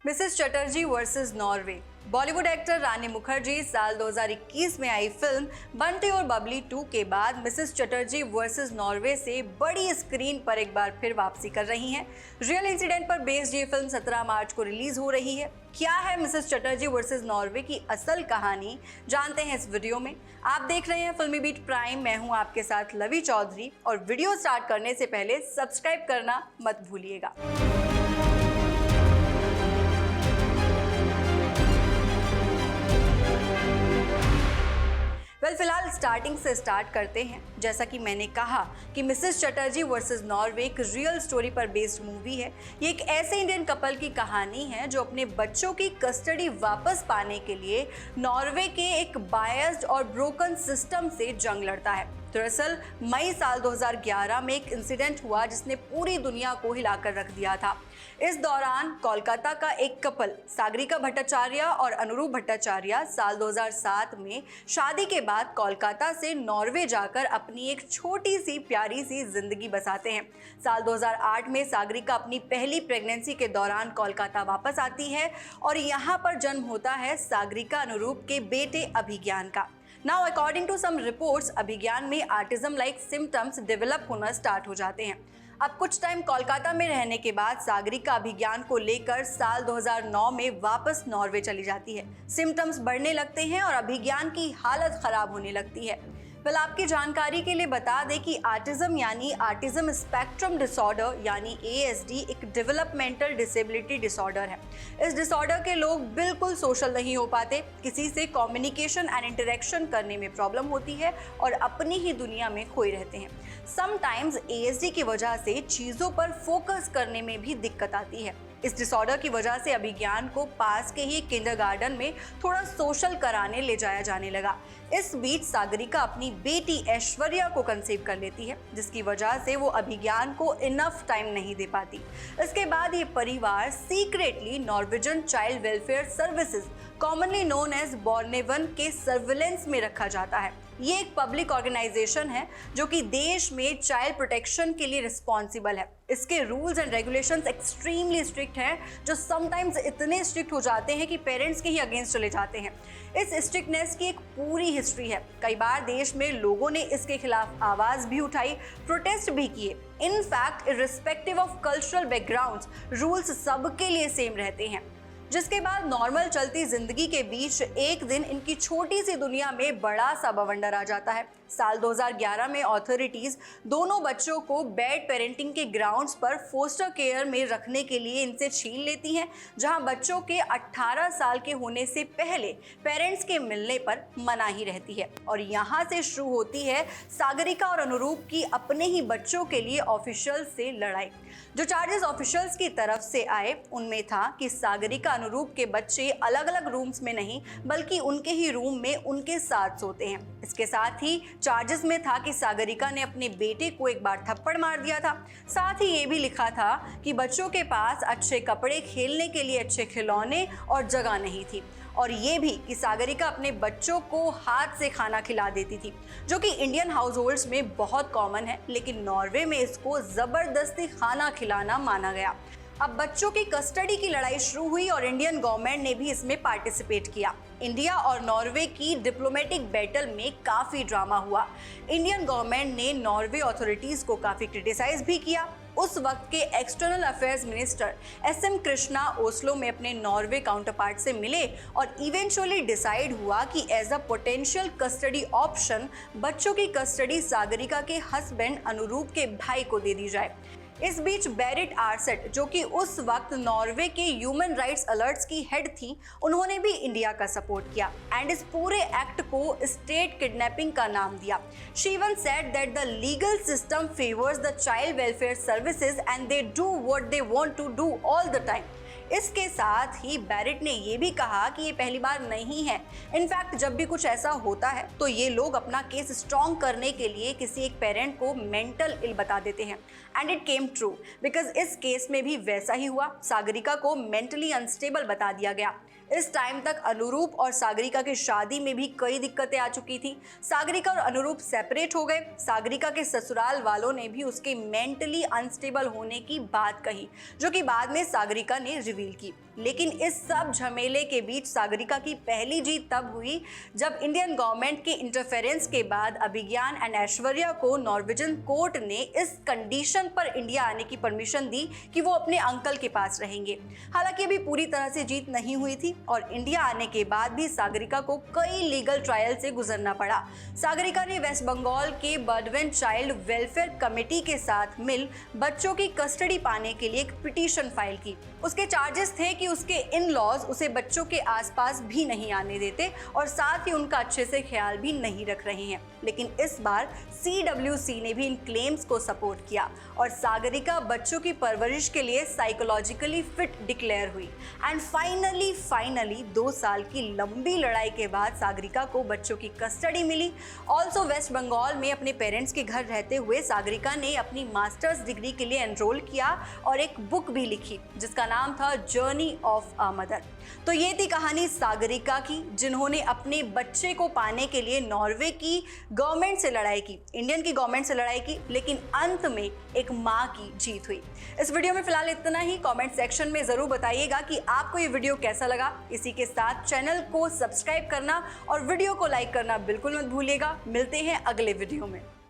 Mrs Chatterjee versus Norway. Bollywood actor Rani Mukherjee साल 2021 में आई film Bunty और बबली 2 के बाद मिसेस चटर्जी वर्सेस नॉर्वे से बड़ी स्क्रीन पर एक बार फिर वापसी कर रही हैं। रियल इंसिडेंट पर बेस्ड ये फिल्म 17 मार्च को रिलीज हो रही है। क्या है मिसेस चटर्जी वर्सेस नॉर्वे की असल कहानी, जानते हैं इस वीडियो में। आप देख रहे हैं फिल्मी बीट प्राइम, मैं हूं आपके साथ लवी चौधरी, और वीडियो स्टार्ट करने से पहले सब्सक्राइब करना मत भूलिएगा। फिलहाल स्टार्टिंग से स्टार्ट करते हैं। जैसा कि मैंने कहा कि मिसेस चटर्जी वर्सेस नॉर्वे एक रियल स्टोरी पर बेस्ड मूवी है। ये एक ऐसे इंडियन कपल की कहानी है जो अपने बच्चों की कस्टडी वापस पाने के लिए नॉर्वे के एक बायस्ड और ब्रोकन सिस्टम से जंग लड़ता है। दरअसल मई साल 2011 में एक इंसिडेंट हुआ जिसने पूरी दुनिया को हिलाकर रख दिया था। इस दौरान कोलकाता का एक कपल सागरिका भट्टाचार्य और अनुरूप भट्टाचार्य साल 2007 में शादी के बाद कोलकाता से नॉर्वे जाकर अपनी एक छोटी सी प्यारी सी जिंदगी बसाते हैं। साल 2008 में सागरिका अपनी पहली प्रेगनेंसी के दौरान कोलकाता वापस आती है और यहाँ पर जन्म होता है सागरिका अनुरूप के बेटे अभिज्ञान का। Now, according to some reports, अभिज्ञान में ऑटिज्म लाइक सिम्टम्स डेवलप होना स्टार्ट हो जाते हैं। अब कुछ टाइम कोलकाता में रहने के बाद सागरिका अभिज्ञान को लेकर साल 2009 में वापस नॉर्वे चली जाती है। सिम्टम्स बढ़ने लगते हैं और अभिज्ञान की हालत खराब होने लगती है। आपकी जानकारी के लिए बता दें कि ऑटिज्म यानी ऑटिज्म स्पेक्ट्रम डिसऑर्डर यानी ASD एक डेवलपमेंटल डिसेबिलिटी डिसऑर्डर है। इस डिसऑर्डर के लोग बिल्कुल सोशल नहीं हो पाते, किसी से कम्युनिकेशन एंड इंटरेक्शन करने में प्रॉब्लम होती है और अपनी ही दुनिया में खोए रहते हैं। समटाइम्स ASD की वजह से चीज़ों पर फोकस करने में भी दिक्कत आती है। इस डिसऑर्डर की वजह से अभिज्ञान को पास के ही किंडरगार्टन में थोड़ा सोशल कराने ले जाया जाने लगा। इस बीच सागरिका अपनी बेटी ऐश्वर्या को कंसीव कर लेती है, जिसकी वजह से वो अभिज्ञान को इनफ टाइम नहीं दे पाती। इसके बाद ये परिवार secretly Norwegian child welfare services commonly known as Barnevernet के सर्विलेंस में रखा जाता है। ये एक पब्लिक ऑर्गेनाइजेशन है जो कि देश में चाइल्ड प्रोटेक्शन के लिए रिस्पॉन्सिबल है। इसके rules and regulations extremely strict हैं, जो समटाइम्स इतने स्ट्रिक्ट हो जाते हैं कि पेरेंट्स के ही अगेंस्ट चले जाते हैं। इस स्ट्रिक्टनेस की एक पूरी हिस्ट्री है। कई बार देश में लोगों ने इसके खिलाफ आवाज भी उठाई, प्रोटेस्ट भी किए। In fact irrespective of cultural backgrounds, rules सबके लिए सेम रहते हैं। जिसके बाद नॉर्मल चलती जिंदगी के बीच एक दिन इनकी छोटी सी दुनिया में बड़ा सा बवंडर आ जाता है। साल 2011 में अथॉरिटीज दोनों बच्चों को बैड पेरेंटिंग के ग्राउंड्स पर फोस्टर केयर में रखने के लिए इनसे छीन लेती हैं, जहां बच्चों के 18 साल के होने से पहले पेरेंट्स के मिलने पर मनाही रहती है। और यहां से शुरू होती है सागरिका और अनुरूप की अपने ही बच्चों के लिए ऑफिशियल से लड़ाई। जो चार्जेस ऑफिशियल्स की तरफ से आए उनमें था कि सागरिका अनुरूप के बच्चे अलग अलग रूम्स में नहीं बल्कि उनके ही रूम में उनके साथ सोते हैं। इसके साथ ही चार्जेस में था कि सागरिका ने अपने बेटे को एक बार थप्पड़ मार दिया था। साथ ही ये भी लिखा था कि बच्चों के पास अच्छे कपड़े, खेलने के लिए अच्छे खिलौने और जगह नहीं थी, और ये भी कि सागरिका अपने बच्चों को हाथ से खाना खिला देती थी, जो कि इंडियन हाउस होल्ड्स में बहुत कॉमन है, लेकिन नॉर्वे में इसको जबरदस्ती खाना खिलाना माना गया। अब बच्चों की कस्टडी की लड़ाई शुरू हुई और इंडियन गवर्नमेंट ने भी इसमें पार्टिसिपेट किया। इंडिया और नॉर्वे की डिप्लोमेटिक बैटल में काफी ड्रामा हुआ। इंडियन गवर्नमेंट ने नॉर्वे अथॉरिटीज को काफी क्रिटिसाइज भी किया। उस वक्त के external affairs minister SM Krishna Oslo में अपने नॉर्वे काउंटरपार्ट से मिले और इवेंचुअली डिसाइड हुआ कि as a potential custody option बच्चों की कस्टडी सागरिका के हस्बैंड अनुरूप के भाई को दे दी जाए। इस बीच बेरिट आर्सेट, जो कि उस वक्त नॉर्वे के ह्यूमन राइट्स अलर्ट्स की हेड थी, उन्होंने भी इंडिया का सपोर्ट किया एंड इस पूरे एक्ट को स्टेट किडनैपिंग का नाम दिया। She even said that the legal system favours the child welfare services and they do what they want to do all the time. इसके साथ ही बैरेट ने ये भी कहा कि ये पहली बार नहीं है। इनफैक्ट जब भी कुछ ऐसा होता है तो ये लोग अपना केस स्ट्रॉन्ग करने के लिए किसी एक पेरेंट को मेंटल इल बता देते हैं। And it came true because इस केस में भी वैसा ही हुआ। सागरिका को मेंटली अनस्टेबल बता दिया गया। इस टाइम तक अनुरूप और सागरिका की शादी में भी कई दिक्कतें आ चुकी थी। सागरिका और अनुरूप सेपरेट हो गए। सागरिका के ससुराल वालों ने भी उसके मेंटली अनस्टेबल होने की बात कही, जो कि बाद में सागरिका ने रिवील की। लेकिन इस सब झमेले के बीच सागरिका की पहली जीत तब हुई जब इंडियन गवर्नमेंट के इंटरफेरेंस के बाद अभिज्ञान एंड ऐश्वर्या को नॉर्वेजियन कोर्ट ने इस कंडीशन पर इंडिया आने की परमिशन दी कि वो अपने अंकल के पास रहेंगे। हालांकि अभी पूरी तरह से जीत नहीं हुई थी और इंडिया आने के बाद भी सागरिका को कई लीगल ट्रायल से गुजरना पड़ा। सागरिका ने वेस्ट बंगाल के बर्डविन चाइल्ड वेलफेयर कमेटी के साथ मिल बच्चों की कस्टडी पाने के लिए एक पिटीशन फाइल की। उसके चार्जेस थे कि उसके इन लॉज उसे बच्चों के आसपास भी नहीं आने देते और साथ ही उनका अच्छे से ख्याल भी नहीं रख रहे हैं। लेकिन इस बार CWC ने भी इन क्लेम्स को सपोर्ट किया और सागरिका बच्चों की परवरिश के लिए साइकोलॉजिकली फिट डिक्लेयर हुई। एंड फाइनली 2 साल की लंबी लड़ाई के बाद सागरिका को बच्चों की कस्टडी मिली। ऑल्सो वेस्ट बंगाल में अपने पेरेंट्स के घर रहते हुए सागरिका ने अपनी मास्टर्स डिग्री के लिए एनरोल किया और एक बुक भी लिखी जिसका नाम था जर्नी ऑफ अ मदर। तो ये थी कहानी सागरिका की, जिन्होंने अपने बच्चे को पाने के लिए नॉर्वे की गवर्नमेंट से लड़ाई की, इंडियन की गवर्नमेंट से लड़ाई की, लेकिन अंत में एक माँ की जीत हुई। इस वीडियो में फिलहाल इतना ही। कमेंट सेक्शन में जरूर बताइएगा कि आपको ये वीडियो कैसा लगा। इसी के साथ चैनल को सब्सक्राइब करना और वीडियो को लाइक करना बिल्कुल मत भूलिएगा। मिलते हैं अगले वीडियो में।